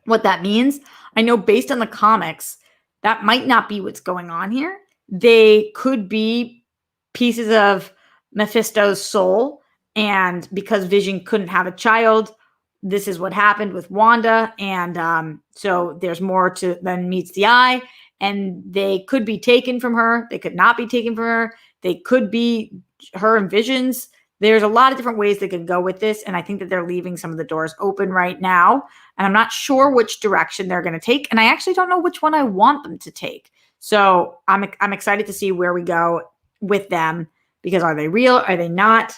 what that means. I know based on the comics, that might not be what's going on here. They could be pieces of Mephisto's soul. And because Vision couldn't have a child, this is what happened with Wanda. And so there's more to than meets the eye. And they could be taken from her. They could not be taken from her. They could be her and Vision's. There's a lot of different ways they could go with this. And I think that they're leaving some of the doors open right now. And I'm not sure which direction they're going to take. And I actually don't know which one I want them to take. So I'm excited to see where we go with them. Because are they real? Are they not?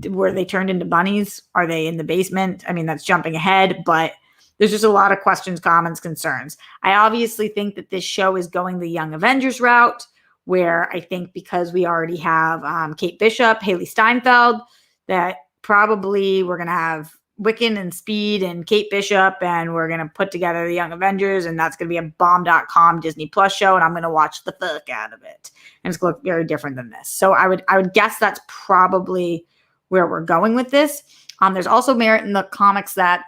Were they turned into bunnies? Are they in the basement? I mean, that's jumping ahead, but there's just a lot of questions, comments, concerns. I obviously think that this show is going the Young Avengers route, where I think because we already have Kate Bishop, Haley Steinfeld, that probably we're going to have Wiccan and Speed and Kate Bishop, and we're going to put together the Young Avengers, and that's going to be a bomb.com Disney Plus show, and I'm going to watch the fuck out of it. And it's going to look very different than this. So I would guess that's probably where we're going with this. There's also merit in the comics that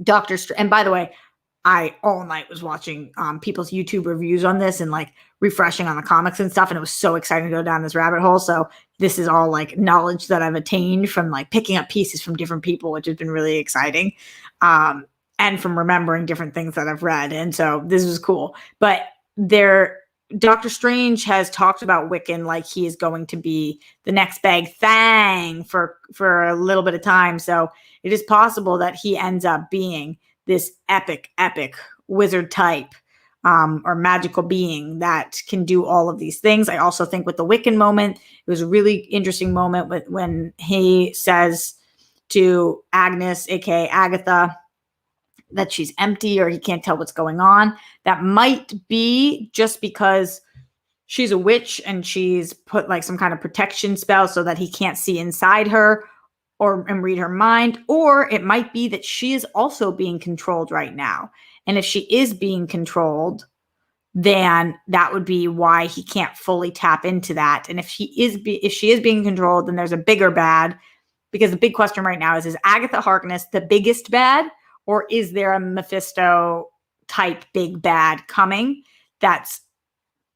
Doctor Strange, and by the way, I all night was watching people's YouTube reviews on this and like refreshing on the comics and stuff. And it was so exciting to go down this rabbit hole. So this is all like knowledge that I've attained from like picking up pieces from different people, which has been really exciting. And from remembering different things that I've read. And so this is cool. But Doctor Strange has talked about Wiccan like he is going to be the next big thing for a little bit of time. So it is possible that he ends up being this epic wizard type or magical being that can do all of these things. I also think with the Wiccan moment, it was a really interesting moment when he says to Agnes, aka Agatha, that she's empty or he can't tell what's going on. That might be just because she's a witch and she's put like some kind of protection spell so that he can't see inside her and read her mind. Or it might be that she is also being controlled right now. And if she is being controlled, then that would be why he can't fully tap into that. And if she is being controlled, then there's a bigger bad, because the big question right now is Agatha Harkness the biggest bad, or is there a Mephisto type big bad coming that's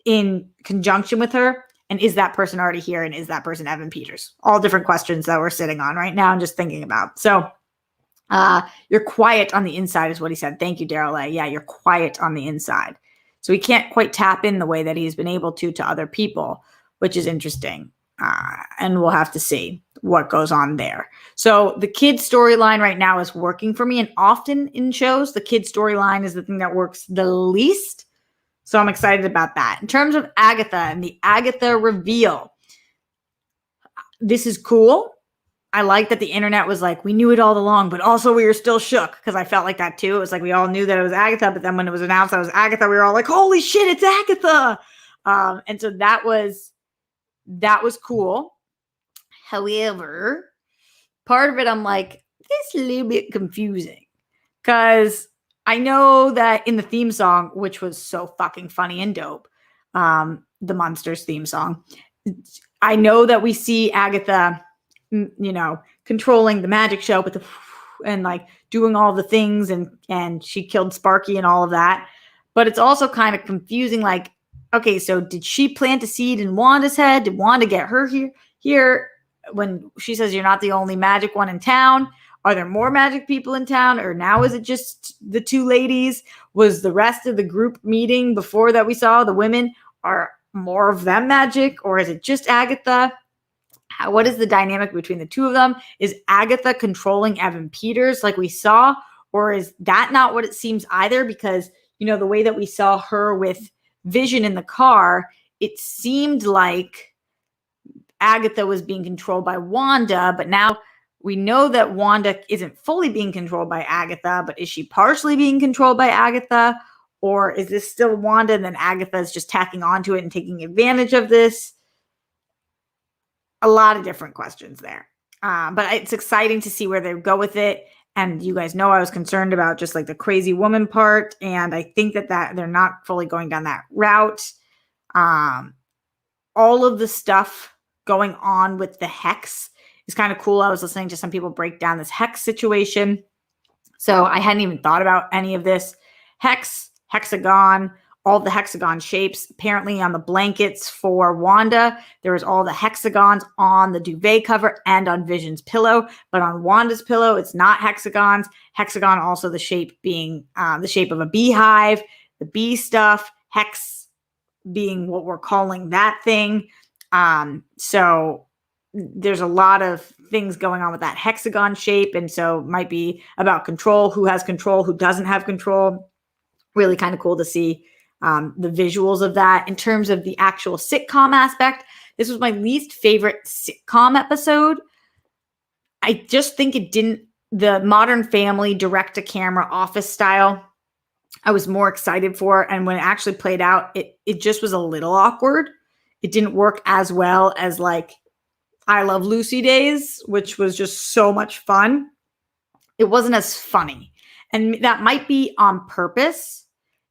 in conjunction with her? And is that person already here? And is that person Evan Peters? All different questions that we're sitting on right now and just thinking about. So you're quiet on the inside is what he said. Thank you, Daryl A. Yeah, you're quiet on the inside. So he can't quite tap in the way that he's been able to other people, which is interesting. And we'll have to see what goes on there. So the kid storyline right now is working for me. And often in shows, the kid storyline is the thing that works the least. So I'm excited about that. In terms of Agatha and the Agatha reveal, this is cool. I like that the internet was like, we knew it all along, but also we were still shook, because I felt like that too. It was like we all knew that it was Agatha, but then when it was announced that it was Agatha, we were all like, holy shit, it's Agatha. And so that was cool. However, part of it, I'm like, this is a little bit confusing, because I know that in the theme song, which was so fucking funny and dope, the Monsters theme song, I know that we see Agatha, controlling the magic show with and like doing all the things, and she killed Sparky and all of that. But it's also kind of confusing. Like, okay, so did she plant a seed in Wanda's head? Did Wanda get her here when she says you're not the only magic one in town? Are there more magic people in town? Or now is it just the two ladies? Was the rest of the group meeting before that we saw, the women, are more of them magic? Or is it just Agatha? What is the dynamic between the two of them? Is Agatha controlling Evan Peters like we saw? Or is that not what it seems either? Because, the way that we saw her with Vision in the car, it seemed like Agatha was being controlled by Wanda, but now we know that Wanda isn't fully being controlled by Agatha, but is she partially being controlled by Agatha? Or is this still Wanda and then Agatha is just tacking onto it and taking advantage of this? A lot of different questions there. But it's exciting to see where they go with it. And you guys know I was concerned about just like the crazy woman part. And I think that they're not fully going down that route. All of the stuff going on with the hex is kind of cool. I was listening to some people break down this hex situation. So I hadn't even thought about any of this. Hex, hexagon, all the hexagon shapes. Apparently on the blankets for Wanda, there was all the hexagons on the duvet cover and on Vision's pillow. But on Wanda's pillow, it's not hexagons. Hexagon also the shape being the shape of a beehive, the bee stuff, hex being what we're calling that thing. So there's a lot of things going on with that hexagon shape. And so it might be about control, who has control, who doesn't have control. Really kind of cool to see the visuals of that. In terms of the actual sitcom aspect, this was my least favorite sitcom episode. I just think the Modern Family direct-to-camera office style, I was more excited for. And when it actually played out, it just was a little awkward. It didn't work as well as like I Love Lucy days, which was just so much fun. It wasn't as funny. And that might be on purpose.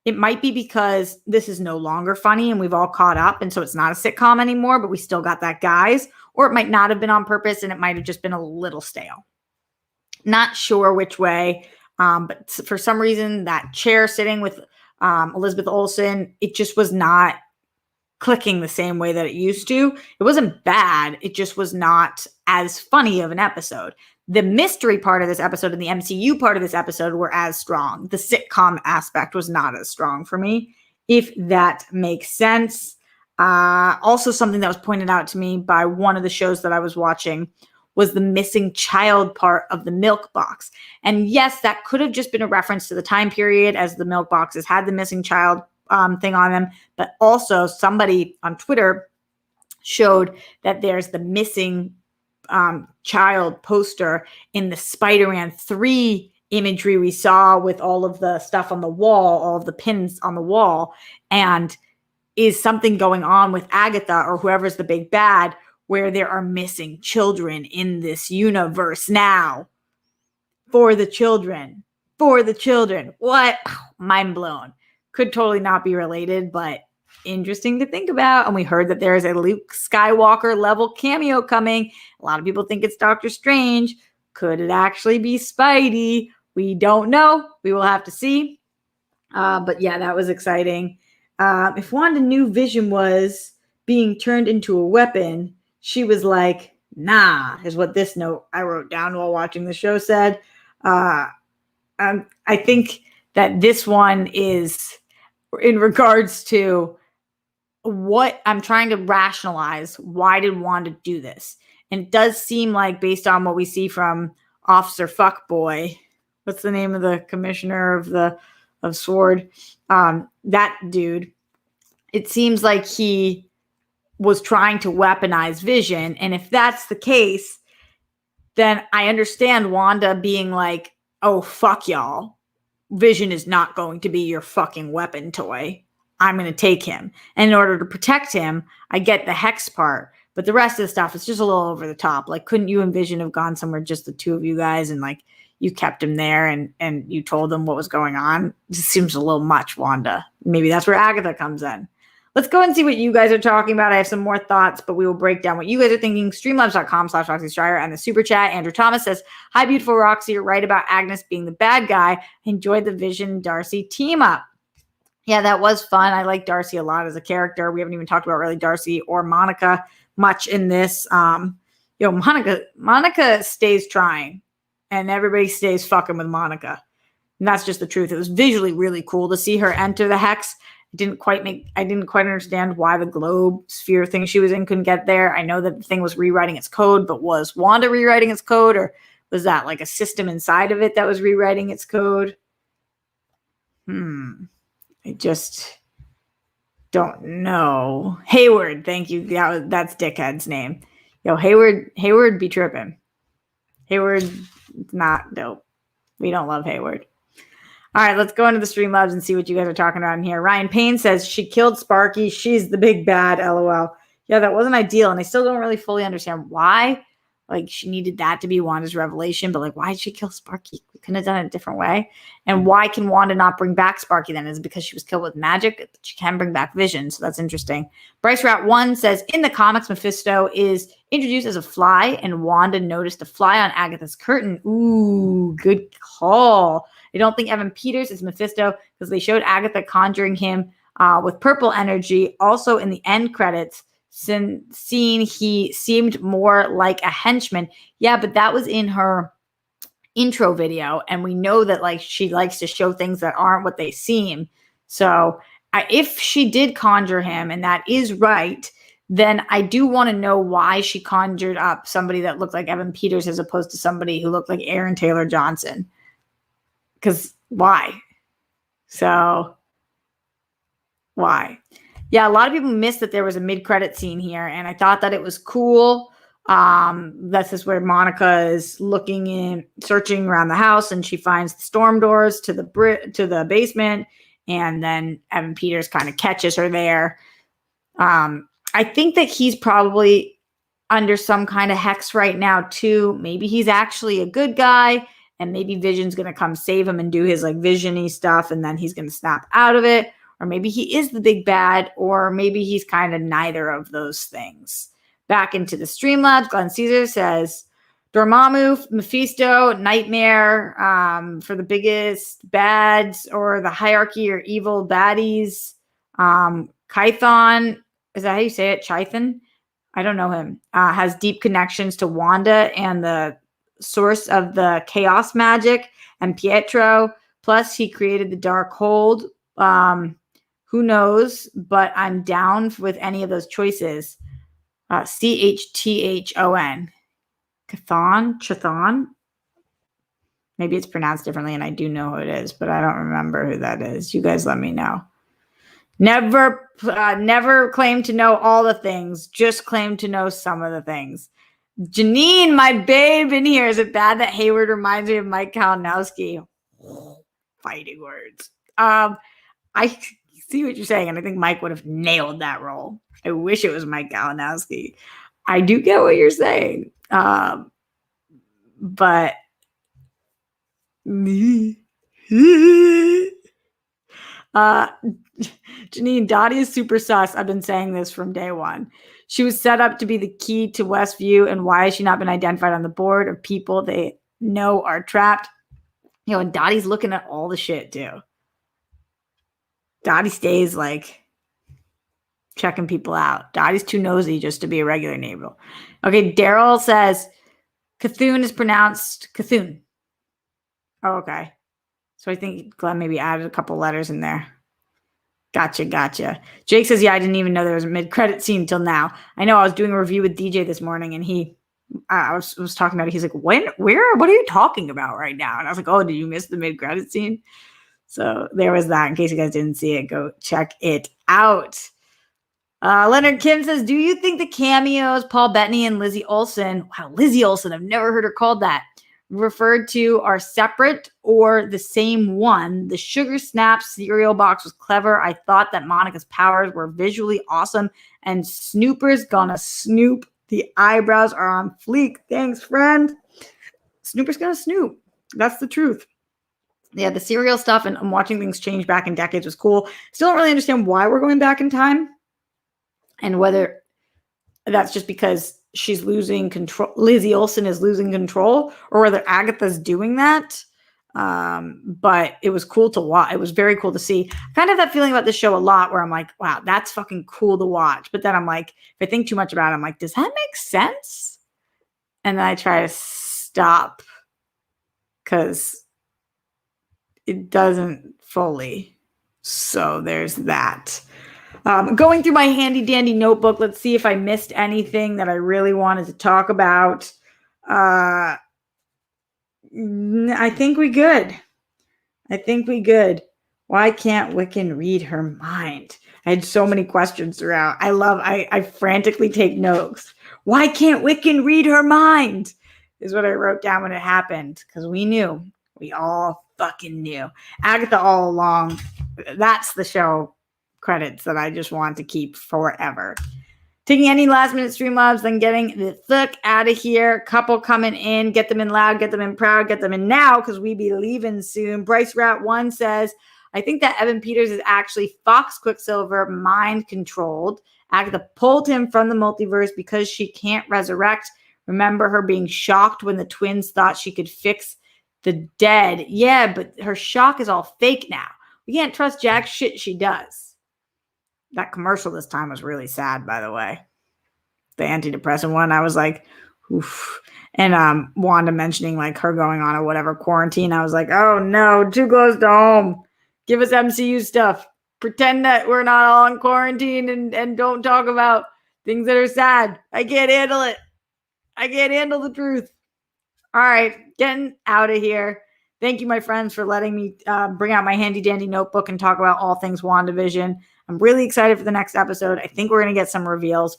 It might be because this is no longer funny and we've all caught up. And so it's not a sitcom anymore, but we still got that guys. Or it might not have been on purpose and it might have just been a little stale. Not sure which way. But for some reason, that chair sitting with Elizabeth Olsen, it just was not clicking the same way that it used to. It wasn't bad. It just was not as funny of an episode. The mystery part of this episode and the MCU part of this episode were as strong. The sitcom aspect was not as strong for me, if that makes sense. Also, something that was pointed out to me by one of the shows that I was watching was the missing child part of the milk box. And yes, that could have just been a reference to the time period as the milk boxes had the missing child thing on them. But also somebody on Twitter showed that there's the missing child poster in the Spider-Man 3 imagery we saw with all of the stuff on the wall, all of the pins on the wall. And is something going on with Agatha or whoever's the big bad where there are missing children in this universe now? For the children. What? Mind blown. could totally not be related, but interesting to think about. And we heard that there is a Luke Skywalker level cameo coming. A lot of people think it's Doctor Strange. Could it actually be Spidey? We don't know. We will have to see. But yeah, that was exciting. If Wanda knew Vision was being turned into a weapon, she was like, nah, is what this note I wrote down while watching the show said. I think that this one is in regards to what I'm trying to rationalize. Why did Wanda do this? And it does seem like, based on what we see from Officer Fuckboy, what's the name of the commissioner of SWORD? That dude. It seems like he was trying to weaponize Vision. And if that's the case, then I understand Wanda being like, oh, fuck y'all. Vision is not going to be your fucking weapon toy. I'm going to take him. And in order to protect him, I get the hex part. But the rest of the stuff is just a little over the top. Like, couldn't you and Vision have gone somewhere, just the two of you guys, and like you kept him there and you told them what was going on? It just seems a little much, Wanda. Maybe that's where Agatha comes in. Let's go and see what you guys are talking about. I have some more thoughts, but we will break down what you guys are thinking. Streamlabs.com/RoxyStryer and the super chat. Andrew Thomas says, hi, beautiful Roxy. You're right about Agnes being the bad guy. I enjoyed the Vision Darcy team up. Yeah, that was fun. I like Darcy a lot as a character. We haven't even talked about really Darcy or Monica much in this. Monica stays trying, and everybody stays fucking with Monica. And that's just the truth. It was visually really cool to see her enter the hex. I didn't quite understand why the globe sphere thing she was in couldn't get there. I know that the thing was rewriting its code, but was Wanda rewriting its code, or was that like a system inside of it that was rewriting its code? I just don't know. Hayward, thank you. That's Dickhead's name. Yo, Hayward be tripping. Hayward, not dope. We don't love Hayward. All right, let's go into the Streamlabs and see what you guys are talking about in here. Ryan Payne says, she killed Sparky. She's the big bad, LOL. Yeah, that wasn't ideal, and I still don't really fully understand why. Like, she needed that to be Wanda's revelation, but like, why did she kill Sparky? We couldn't have done it a different way. And why can Wanda not bring back Sparky then? Is it because she was killed with magic? She can bring back Vision, so that's interesting. Bryce Rat 1 says, in the comics, Mephisto is introduced as a fly, and Wanda noticed a fly on Agatha's curtain. Ooh, good call. I don't think Evan Peters is Mephisto because they showed Agatha conjuring him with purple energy. Also in the end credits, scene, he seemed more like a henchman. Yeah, but that was in her intro video, and we know that like she likes to show things that aren't what they seem. So if she did conjure him, and that is right, then I do want to know why she conjured up somebody that looked like Evan Peters as opposed to somebody who looked like Aaron Taylor Johnson. Because why? So why? Yeah, a lot of people missed that there was a mid-credit scene here, and I thought that it was cool. This is where Monica is searching around the house, and she finds the storm doors to the basement, and then Evan Peters kind of catches her there. I think that he's probably under some kind of hex right now too. Maybe he's actually a good guy, and maybe Vision's going to come save him and do his like vision-y stuff, and then he's going to snap out of it. Or maybe he is the big bad, or maybe he's kind of neither of those things. Back into the Streamlabs, Glenn Caesar says, Dormammu, Mephisto, Nightmare for the biggest bads, or the hierarchy or evil baddies. Kython, is that how you say it? Chython? I don't know him. Has deep connections to Wanda and the source of the chaos magic, and Pietro. Plus, he created the Dark Hold. Who knows? But I'm down with any of those choices. Chthon. Chthon. Maybe it's pronounced differently, and I do know who it is, but I don't remember who that is. You guys let me know. Never claim to know all the things. Just claim to know some of the things. Janine, my babe in here. Is it bad that Hayward reminds me of Mike Kalinowski? Fighting words. I see what you're saying, and I think Mike would have nailed that role. I wish it was Mike Kalinowski. I do get what you're saying. But Janine, Dottie is super sus. I've been saying this from day one. She was set up to be the key to Westview, and why has she not been identified on the board of people they know are trapped? You know, and Dottie's looking at all the shit too. Dottie stays like checking people out. Dottie's too nosy just to be a regular neighbor. Okay, Daryl says Cthulhu is pronounced Cthulhu. Oh, okay. So I think Glenn maybe added a couple letters in there. Gotcha. Jake says, yeah, I didn't even know there was a mid-credit scene until now. I know I was doing a review with DJ this morning, and I was talking about it. He's like, what are you talking about right now? And I was like, oh, did you miss the mid-credit scene? So there was that. In case you guys didn't see it, go check it out. Leonard Kim says, do you think the cameos, Paul Bettany and Lizzie Olsen, wow, Lizzie Olsen, I've never heard her called that, referred to are separate or the same one? The Sugar Snaps cereal box was clever. I thought that Monica's powers were visually awesome, and Snooper's gonna snoop. The eyebrows are on fleek. Thanks, friend. Snooper's gonna snoop. That's the truth. Yeah, the cereal stuff and watching things change back in decades was cool. Still don't really understand why we're going back in time, and whether that's just because she's losing control. Lizzie Olsen is losing control, or whether Agatha's doing that. But it was cool to watch. It was very cool to see. I kind of have that feeling about the show a lot where I'm like, wow, that's fucking cool to watch. But then I'm like, if I think too much about it, I'm like, does that make sense? And then I try to stop because it doesn't fully. So there's that. Going through my handy dandy notebook, let's see if I missed anything that I really wanted to talk about. I think we good. Why can't Wiccan read her mind? I had so many questions throughout. I frantically take notes. Why can't Wiccan read her mind? Is what I wrote down when it happened. Because we knew. We all fucking knew. Agatha all along. That's the show credits that I just want to keep forever. Taking any last minute Streamlabs, then getting the fuck out of here. Couple coming in, get them in loud, get them in proud, get them in now because we be leaving soon. Bryce Rat 1 says, I think that Evan Peters is actually Fox Quicksilver mind controlled. Agatha pulled him from the multiverse because she can't resurrect. Remember her being shocked when the twins thought she could fix the dead. Yeah, but her shock is all fake now. We can't trust jack shit she does. That commercial this time was really sad, by the way. The antidepressant one, I was like, oof. And Wanda mentioning like her going on a whatever quarantine. I was like, oh no, too close to home. Give us MCU stuff. Pretend that we're not all in quarantine and don't talk about things that are sad. I can't handle it. I can't handle the truth. All right, getting out of here. Thank you, my friends, for letting me bring out my handy dandy notebook and talk about all things WandaVision. I'm really excited for the next episode. I think we're going to get some reveals.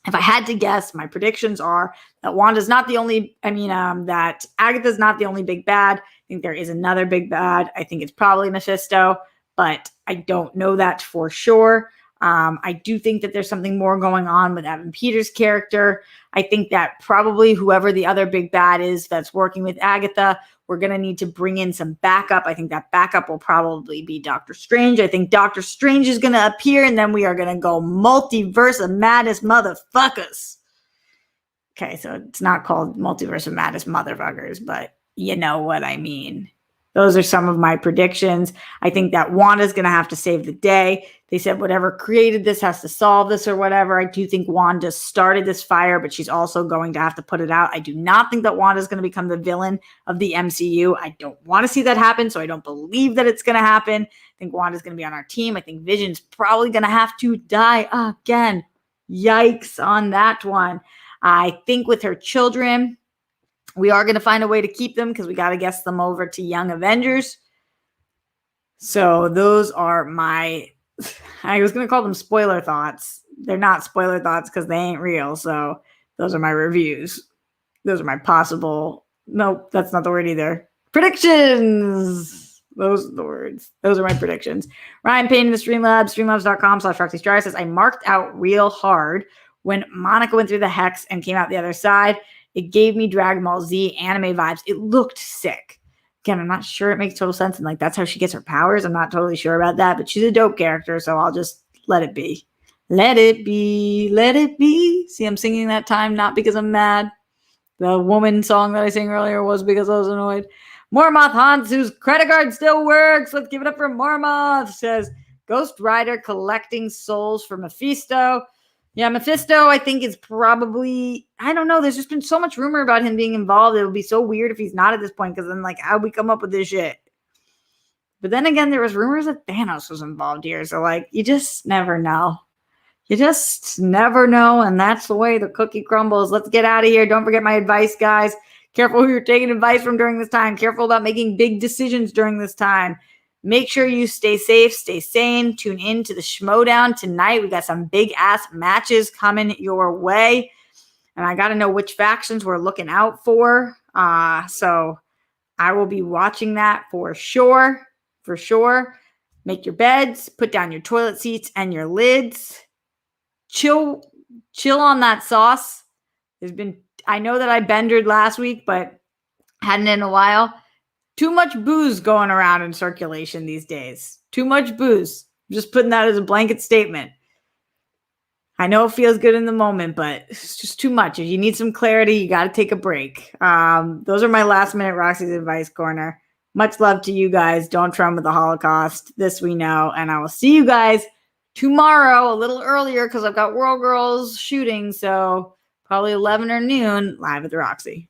If I had to guess, my predictions are that Wanda's not the only, that Agatha's not the only big bad. I think there is another big bad. I think it's probably Mephisto, but I don't know that for sure. I do think that there's something more going on with Evan Peters' character. I think that probably whoever the other big bad is that's working with Agatha, we're going to need to bring in some backup. I think that backup will probably be Doctor Strange. I think Doctor Strange is going to appear, and then we are going to go multiverse of madness motherfuckers. Okay, so it's not called multiverse of madness motherfuckers, but you know what I mean. Those are some of my predictions. I think that Wanda's going to have to save the day. They said whatever created this has to solve this or whatever. I do think Wanda started this fire, but she's also going to have to put it out. I do not think that Wanda's going to become the villain of the MCU. I don't want to see that happen, so I don't believe that it's going to happen. I think Wanda's going to be on our team. I think Vision's probably going to have to die again. Yikes on that one. I think with her children, we are going to find a way to keep them because we got to guess them over to Young Avengers. So those are my, I was going to call them spoiler thoughts. They're not spoiler thoughts because they ain't real. So those are my reviews. Those are my possible, nope, that's not the word either. Predictions. Those are the words. Those are my predictions. Ryan Payne in the Streamlabs, streamlabs.com/Roxy says, I marked out real hard when Monica went through the hex and came out the other side. It gave me Dragon Ball Z anime vibes. It looked sick. Again, I'm not sure it makes total sense. And like, that's how she gets her powers. I'm not totally sure about that, but she's a dope character. So I'll just let it be. Let it be. Let it be. See, I'm singing that time, not because I'm mad. The woman song that I sang earlier was because I was annoyed. Mormoth Hans, whose credit card still works. Let's give it up for Mormoth. Says Ghost Rider collecting souls for Mephisto. Yeah, Mephisto, I think, is probably, I don't know. There's just been so much rumor about him being involved. It would be so weird if he's not at this point, because then, like, how'd we come up with this shit? But then again, there was rumors that Thanos was involved here. So, like, you just never know. You just never know, and that's the way the cookie crumbles. Let's get out of here. Don't forget my advice, guys. Careful who you're taking advice from during this time. Careful about making big decisions during this time. Make sure you stay safe, stay sane. Tune in to the Schmodown tonight. We got some big-ass matches coming your way, and I got to know which factions we're looking out for. So I will be watching that for sure, for sure. Make your beds, put down your toilet seats and your lids. Chill on that sauce. I know that I bendered last week, but hadn't in a while. Too much booze going around in circulation these days. Too much booze. I'm just putting that as a blanket statement. I know it feels good in the moment, but it's just too much. If you need some clarity, you got to take a break. Those are my last minute Roxy's Advice Corner. Much love to you guys. Don't trump with the Holocaust. This we know. And I will see you guys tomorrow, a little earlier, because I've got World Girls shooting, so probably 11 or noon, live at the Roxy.